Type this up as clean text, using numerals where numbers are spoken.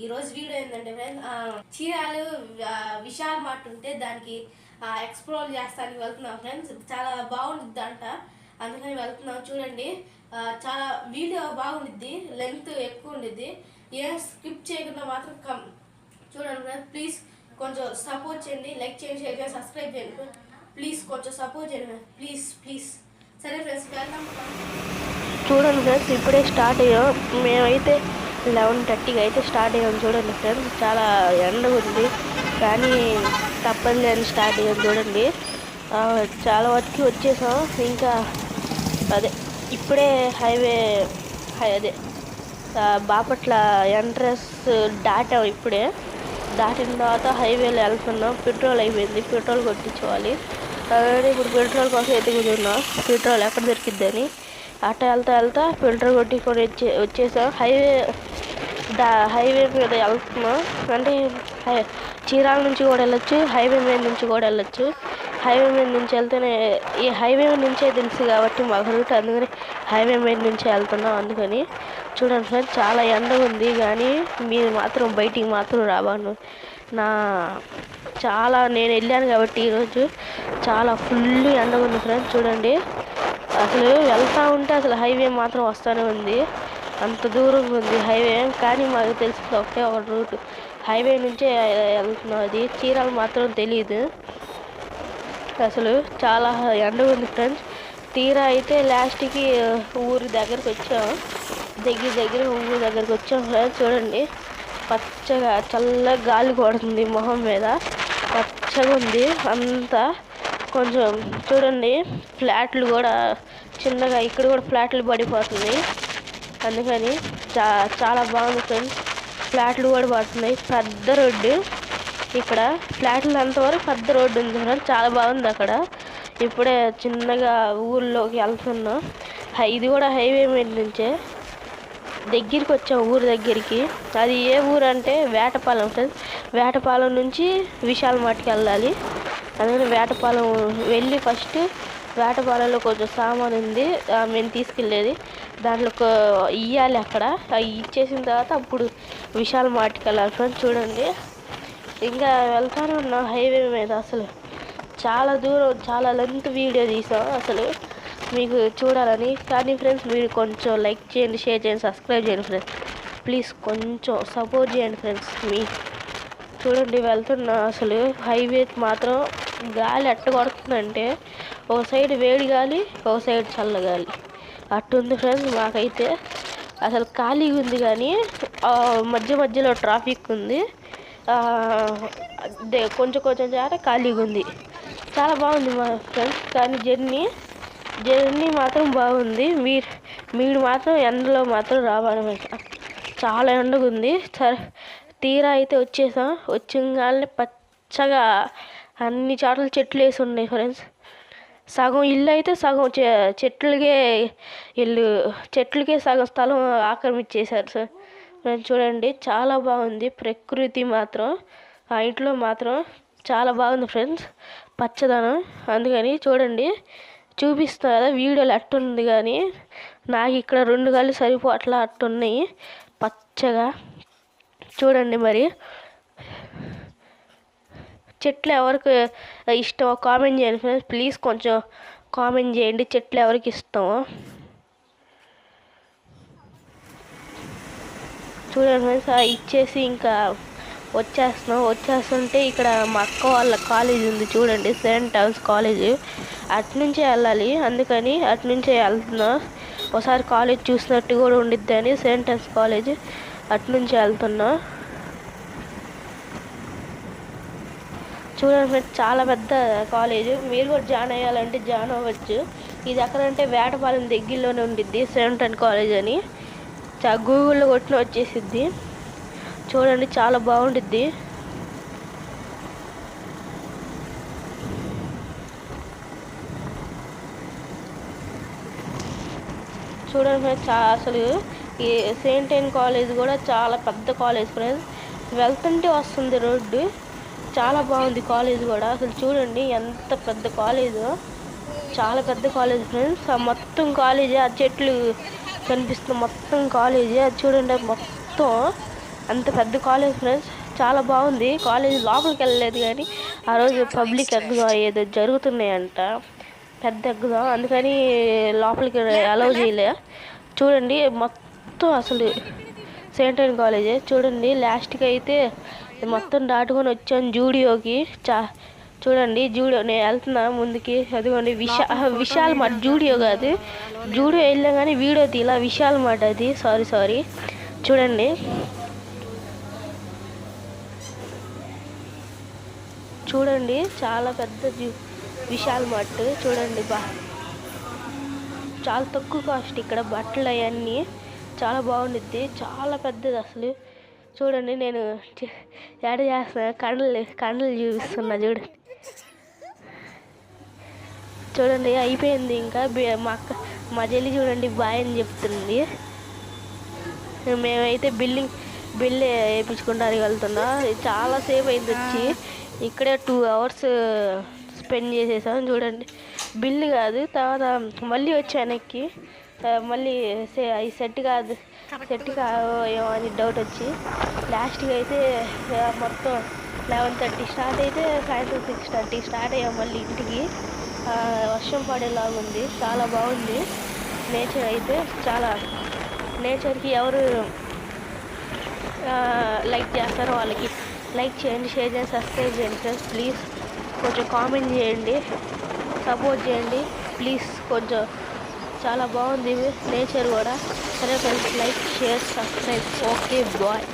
ఈరోజు వీడియో ఏంటంటే friends చీరాలు Vishal mart ఉంటే దానికి ఎక్స్ప్లోర్ చేస్తానికి వెళ్తున్నాం ఫ్రెండ్స్. చాలా బాగుంటుంది అంట, అందుకని వెళ్తున్నాం. చూడండి, చాలా వీడియో బాగుండిద్ది, లెంత్ ఎక్కువ ఉండిద్ది. ఏం స్కిప్ చేయకుండా మాత్రం చూడండి ఫ్రెండ్స్. ప్లీజ్ కొంచెం సపోర్ట్ చేయండి, లైక్ చేయండి, షేర్ చేయండి, సబ్స్క్రైబ్ చేయండి. ప్లీజ్ కొంచెం సపోర్ట్ చేయండి ప్లీజ్ ప్లీజ్. సరే ఫ్రెండ్స్, వెళ్దాం. చూడండి ఫ్రెండ్స్, ఇప్పుడే స్టార్ట్ అయ్యాం. మేమైతే 11:30కి అయితే స్టార్ట్ అయ్యాం. చూడండి ఫ్రెండ్స్, చాలా ఎండగా ఉంది కానీ తప్పని లేని స్టార్ట్ అయ్యాం. చూడండి, చాలా వరకు వచ్చేసాం. ఇంకా అదే ఇప్పుడే అదే బాపట్ల ఎంట్రన్స్ దాటాం. ఇప్పుడే దాటిన తర్వాత హైవేలో వెళ్తున్నాం. పెట్రోల్ అయిపోయింది, పెట్రోల్ కొట్టించుకోవాలి. ఇప్పుడు పెట్రోల్ కోసం ఎత్తుకుతున్నాం, పెట్రోల్ ఎక్కడ దొరికిద్దని. అట్ట వెళ్తా ఫిల్టర్ కొట్టించుకొని వచ్చేసాం. హైవే మీద వెళ్తున్నాం. అంటే చీరాల నుంచి కూడా వెళ్ళొచ్చు, హైవే మీద నుంచి కూడా వెళ్ళొచ్చు. హైవే మీద నుంచి వెళ్తేనే, ఈ హైవే మీద నుంచే తెలుసు కాబట్టి మాకు రూట్, అందుకని హైవే మీద నుంచే వెళ్తున్నాం. అందుకని చూడండి ఫ్రెండ్స్, చాలా ఎండగా ఉంది కానీ మీరు మాత్రం బయటికి మాత్రం రాబాను. నేను వెళ్ళాను కాబట్టి ఈరోజు చాలా ఫుల్ ఎండగా ఉంది ఫ్రెండ్స్. చూడండి, అసలు వెళ్తూ ఉంటే అసలు హైవే మాత్రం వస్తూనే ఉంది. అంత దూరంగా ఉంది హైవే, కానీ మాకు తెలిసింది ఒకటే ఒక రూట్, హైవే నుంచే వెళ్తున్నాం. అది చీరాలు మాత్రం తెలియదు. అసలు చాలా ఎండగా ఉంది ఫ్రెండ్స్. తీరా అయితే లాస్ట్కి ఊరి దగ్గరికి వచ్చాం. దగ్గర ఊరి దగ్గరికి వచ్చాం ఫ్రెండ్స్. చూడండి, పచ్చగా చల్లగా గాలి కొడుతుంది మొహం మీద, పచ్చగా ఉంది అంతా. కొంచెం చూడండి, ఫ్లాట్లు కూడా చిన్నగా, ఇక్కడ కూడా ఫ్లాట్లు పడిపోతుంది. అందుకని చాలా బాగుంది ఫ్రెండ్స్. ఫ్లాట్లు కూడా పడుతున్నాయి. పెద్ద రోడ్డు ఇక్కడ, ఫ్లాట్లు అంతవరకు పెద్ద రోడ్డు ఉంది ఫ్రెండ్స్, చాలా బాగుంది అక్కడ. ఇప్పుడే చిన్నగా ఊళ్ళోకి వెళ్తున్నాం. ఇది కూడా హైవే మీద నుంచే దగ్గరికి వచ్చాం, ఊరు దగ్గరికి. అది ఏ ఊరు అంటే వేటపాలెం ఫ్రెండ్స్. వేటపాలెం నుంచి విశాల్ మార్ట్కి వెళ్ళాలి. అందుకని వేటపాలెం వెళ్ళి ఫస్ట్ వేటపాలెంలో కొంచెం సామాన్ ఉంది, మేము తీసుకెళ్ళేది. దాంట్లో ఇవ్వాలి. అక్కడ అవి ఇచ్చేసిన తర్వాత అప్పుడు విశాల్ మార్ట్కి వెళ్ళాలి ఫ్రెండ్స్. చూడండి, ఇంకా వెళ్తానే ఉన్నాం హైవే మీద. అసలు చాలా దూరం, చాలా లెంత్ వీడియో తీసాం అసలు మీకు చూడాలని. కానీ ఫ్రెండ్స్, మీరు కొంచెం లైక్ చేయండి, షేర్ చేయండి, సబ్స్క్రైబ్ చేయండి ఫ్రెండ్స్. ప్లీజ్ కొంచెం సపోర్ట్ చేయండి ఫ్రెండ్స్. చూడండి, వెళ్తున్నా. అసలు హైవే మాత్రం గాలి ఎట్ట కొడుతుందంటే, ఒక సైడ్ వేడి గాలి, ఒక సైడ్ చల్లగాలి, అట్టుంది ఫ్రెండ్స్. మాకైతే అసలు ఖాళీగా ఉంది కానీ మధ్యలో ట్రాఫిక్ ఉంది. కొంచెం జాట ఖాళీగా ఉంది. చాలా బాగుంది మా ఫ్రెండ్స్. కానీ జర్నీ మాత్రం బాగుంది. మీరు మాత్రం ఎండలో మాత్రం రావాలి. చాలా ఎండగా ఉంది. సరే, తీరా అయితే వచ్చేసాం. వచ్చిన పచ్చగా అన్ని చోట్ల చెట్లు వేసి ఉన్నాయి ఫ్రెండ్స్. సగం ఇల్లు అయితే సగం చెట్లకే సగం స్థలం ఆక్రమించేశారు సార్. చూడండి, చాలా బాగుంది ప్రకృతి మాత్రం. ఆ ఇంట్లో మాత్రం చాలా బాగుంది ఫ్రెండ్స్, పచ్చదనం. అందుకని చూడండి, చూపిస్తా కదా వీడియోలు అట్టుంది, కానీ నాకు ఇక్కడ 2 కళ్ళు సరిపోట్లా, అట్టున్నాయి పచ్చగా. చూడండి, మరి చెట్లు ఎవరికి ఇష్టమో కామెంట్ చేయండి ఫ్రెండ్స్. ప్లీజ్ కొంచెం కామెంట్ చేయండి, చెట్లు ఎవరికి ఇష్టమో. చూడండి ఫ్రెండ్స్, ఇచ్చేసి ఇంకా వచ్చేస్తుంటే ఇక్కడ మా అక్క వాళ్ళ కాలేజ్ ఉంది చూడండి, సెయింట్ థామస్ కాలేజ్. అటునుంచే వెళ్ళాలి, అందుకని అటునుంచే వెళ్తున్నా. ఒకసారి కాలేజ్ చూసినట్టు కూడా ఉండిద్ది అని సెయింట్ థామస్ కాలేజ్ అటునుంచి వెళ్తున్నా. చూడండి ఫ్రెండ్స్, చాలా పెద్ద కాలేజ్. మీరు కూడా జాయిన్ అయ్యాలంటే జాయిన్ అవ్వచ్చు. ఇది ఎక్కడంటే వేటపాలెం దగ్గరలోనే ఉండిద్ది సెయింట్ థామస్ కాలేజ్ అని. గూగుల్లో కొట్టిన వచ్చేసిద్ది. చూడండి, చాలా బాగుండిద్ది. చూడండి ఫ్రెండ్స్, అసలు ఈ సెయింట్ థామస్ కాలేజ్ కూడా చాలా పెద్ద కాలేజ్ ఫ్రెండ్స్. వెళ్తుంటే వస్తుంది రోడ్డు. చాలా బాగుంది కాలేజ్ కూడా. అసలు చూడండి ఎంత పెద్ద కాలేజో, చాలా పెద్ద కాలేజ్ ఫ్రెండ్స్. మొత్తం కాలేజీ, ఆ చెట్లు కనిపిస్తుంది మొత్తం కాలేజీ. అది చూడండి, మొత్తం అంత పెద్ద కాలేజ్ ఫ్రెండ్స్, చాలా బాగుంది కాలేజ్. లోపలికి వెళ్ళలేదు కానీ ఆ రోజు పబ్లిక్ ఎగ్జామ్ ఏదో జరుగుతున్నాయంట, పెద్ద ఎగ్జామ్, అందుకని లోపలికి అలౌ చేయలే. చూడండి మొత్తం అసలు సెయింట్ ఆన్ కాలేజే. చూడండి లాస్ట్కి అయితే మొత్తం దాటుకొని వచ్చాను జూడియోకి. చూడండి జూడియో, నేను వెళ్తున్నా ముందుకి. అదిగోండి విశాల్ మార్ట్, జూడియో కాదు. జూడియో వెళ్ళాం కానీ వీడియో తీలా, విశాల్ మార్ట్ అది. సారీ. చూడండి చాలా పెద్ద విశాల్ మార్ట్. చూడండి చాలా తక్కువ కాస్ట్ ఇక్కడ బట్టలు అవన్నీ, చాలా బాగుండిద్ది, చాలా పెద్దది అసలు. చూడండి నేను యాడ్ చేస్తున్నా, కండలు చూపిస్తున్నా. చూడండి అయిపోయింది. ఇంకా మా చెల్లి చూడండి బాయ్ అని చెప్తుంది. మేమైతే బిల్లు వేయించుకుంటానికి వెళ్తున్నా. చాలాసేపు అయింది వచ్చి, ఇక్కడే 2 hours స్పెండ్ చేసేసాం. చూడండి బిల్లు కాదు, తర్వాత మళ్ళీ వచ్చి వెనక్కి, మళ్ళీ సెట్ కాదు ఏమో అని డౌట్ వచ్చి లాస్ట్కి అయితే మొత్తం 11:30 స్టార్ట్ అయితే సాయంత్రం 6:30 స్టార్ట్ అయ్యాం మళ్ళీ ఇంటికి. వర్షం పడేలాగుంది, చాలా బాగుంది నేచర్ అయితే. చాలా నేచర్కి ఎవరు లైక్ చేస్తారో వాళ్ళకి లైక్ చేయండి, షేర్ చేయండి, సబ్స్క్రైబ్ చేయండి ఫ్రెండ్స్. ప్లీజ్ కొంచెం కామెంట్ చేయండి, సపోర్ట్ చేయండి ప్లీజ్ కొంచెం. చాలా బాగుంది నేచర్ కూడా. సరే friends, like share subscribe. Okay bye.